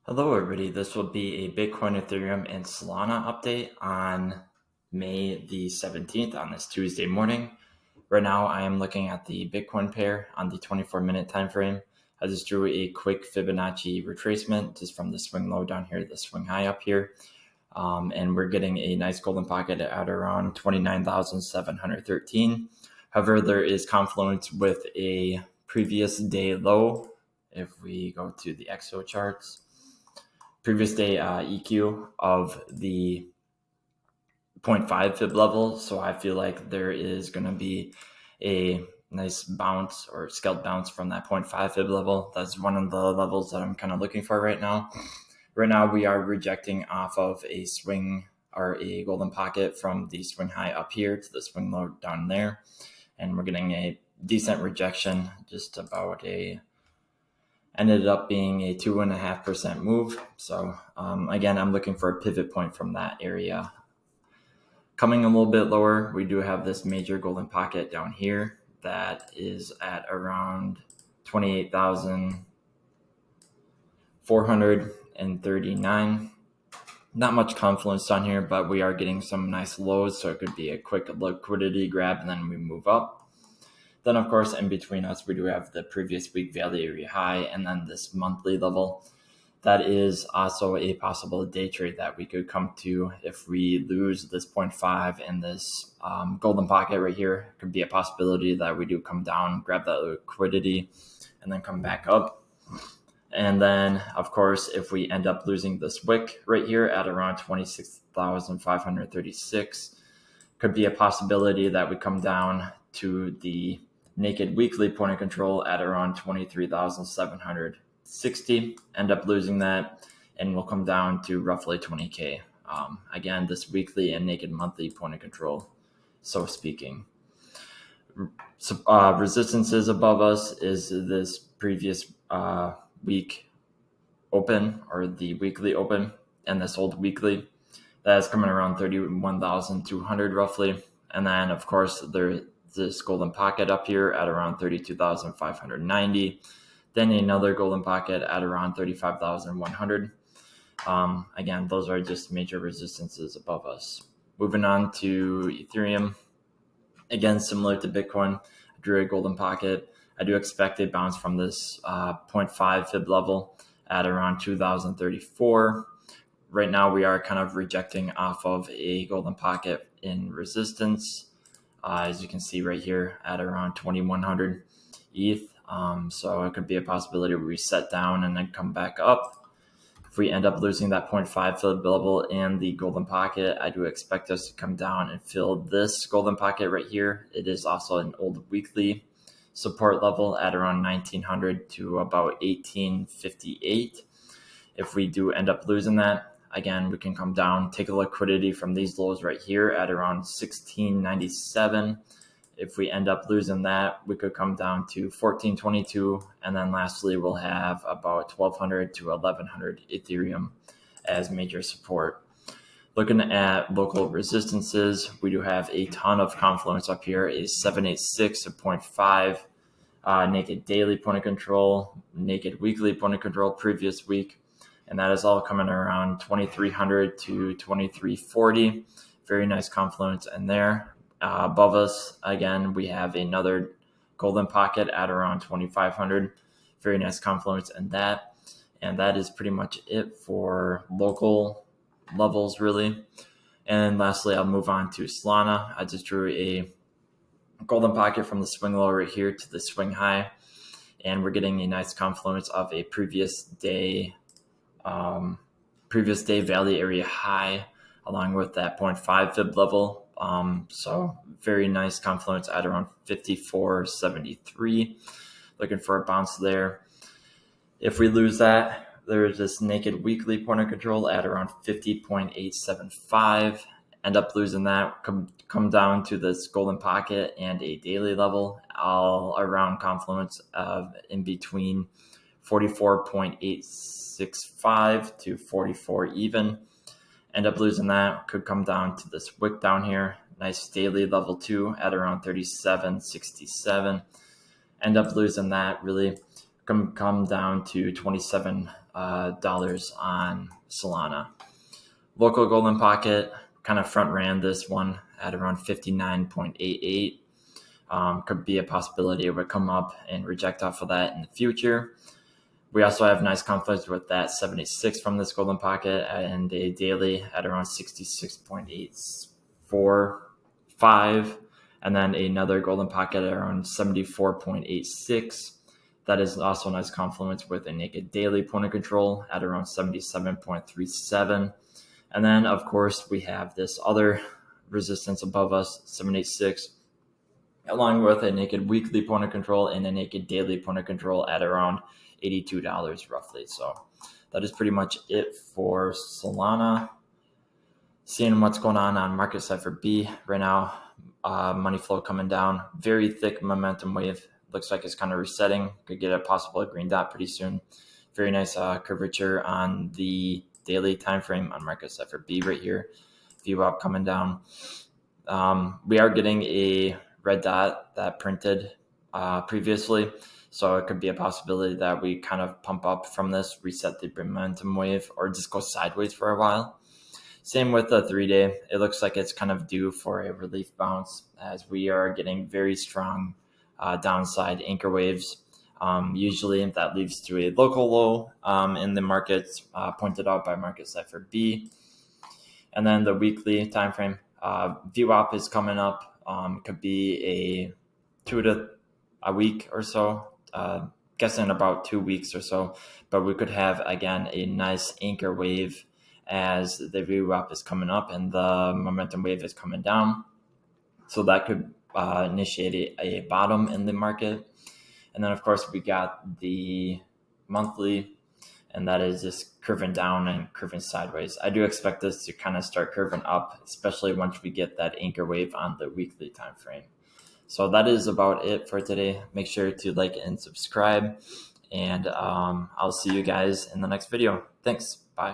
Hello, everybody. This will be a Bitcoin, Ethereum, and Solana update on May the 17th on this Tuesday morning. Right now, I am looking at the Bitcoin pair on the 24-minute time frame. I just drew a quick Fibonacci retracement just from the swing low down here to the swing high up here. And we're getting a nice golden pocket at around 29,713. However, there is confluence with a previous day low. If we go to the XO charts, previous day EQ of the 0.5 fib level. So I feel like there is going to be a nice bounce or scalp bounce from that 0.5 fib level. That's one of the levels that I'm kind of looking for right now. Right now, we are rejecting off of a swing or a golden pocket from the swing high up here to the swing low down there. And we're getting a decent rejection, just about ended up being a 2.5% move. So again, I'm looking for a pivot point from that area. Coming a little bit lower, we do have this major golden pocket down here that is at around 28,439. Not much confluence on here, but we are getting some nice lows, so it could be a quick liquidity grab and then we move up. Then, of course, in between us, we do have the previous week value area high and then this monthly level. That is also a possible day trade that we could come to if we lose this 0.5 and this golden pocket right here. It could be a possibility that we do come down, grab that liquidity, and then come back up. And then, of course, if we end up losing this wick right here at around 26,536, could be a possibility that we come down to the naked weekly point of control at around 23,760, end up losing that, and we'll come down to roughly 20K. Again, this weekly and naked monthly point of control, so speaking. Resistances above us is this previous week open or the weekly open and this old weekly. That is coming around 31,200 roughly. And then, of course, there's this golden pocket up here at around 32,590. Then another golden pocket at around 35,100. Again, those are just major resistances above us. Moving on to Ethereum. Again, similar to Bitcoin, I drew a golden pocket. I do expect a bounce from this 0.5 fib level at around 2,034. Right now, we are kind of rejecting off of a golden pocket in resistance. As you can see right here at around 2,100 ETH. So it could be a possibility we reset down and then come back up. If we end up losing that 0.5 fib level and the golden pocket, I do expect us to come down and fill this golden pocket right here. It is also an old weekly support level at around 1,900 to about 1,858. If we do end up losing that, again, we can come down, take a liquidity from these lows right here at around 1697. If we end up losing that, we could come down to 1422. And then lastly, we'll have about 1200 to 1100 Ethereum as major support. Looking at local resistances, we do have a ton of confluence up here, a 786, a 0.5, naked daily point of control, naked weekly point of control previous week. And that is all coming around 2,300 to 2,340. Very nice confluence in there. Above us, again, we have another golden pocket at around 2,500. Very nice confluence in that. And that is pretty much it for local levels, really. And lastly, I'll move on to Solana. I just drew a golden pocket from the swing low right here to the swing high. And we're getting a nice confluence of a previous day value area high along with that 0.5 fib level. So very nice confluence at around 54.73. Looking for a bounce there. If we lose that, there is this naked weekly point of control at around 50.875. End up losing that, come down to this golden pocket and a daily level, all around confluence of in between 44.865 to 44 even. End up losing that, could come down to this wick down here, nice daily level 2 at around 37.67. End up losing that, really come down to $27 on Solana. Local golden pocket kind of front ran this one at around 59.88. Could be a possibility it would come up and reject off of that in the future. We also have nice conflicts with that 76 from this golden pocket and a daily at around 66.845, and then another golden pocket at around 74.86. That is also a nice confluence with a naked daily point of control at around 77.37. And then, of course, we have this other resistance above us, 786, along with a naked weekly point of control and a naked daily point of control at around $82 roughly. So that is pretty much it for Solana. Seeing what's going on market side for B right now. Money flow coming down. Very thick momentum wave. Looks like it's kind of resetting. Could get a possible green dot pretty soon. Very nice curvature on the daily time frame on market side for B right here. VWAP coming down. We are getting a red dot that printed previously. So it could be a possibility that we kind of pump up from this, reset the momentum wave, or just go sideways for a while. Same with the 3-day. It looks like it's kind of due for a relief bounce as we are getting very strong downside anchor waves. Usually that leads to a local low in the markets pointed out by market side for B. And then the weekly time frame, VWAP is coming up. Could be a week or so. Guessing about 2 weeks or so, but we could have again a nice anchor wave as the VWAP is coming up and the momentum wave is coming down. So that could initiate a bottom in the market. And then of course we got the monthly, and that is just curving down and curving sideways. I do expect this to kind of start curving up, especially once we get that anchor wave on the weekly time frame. So that is about it for today. Make sure to like and subscribe, and I'll see you guys in the next video. Thanks. Bye.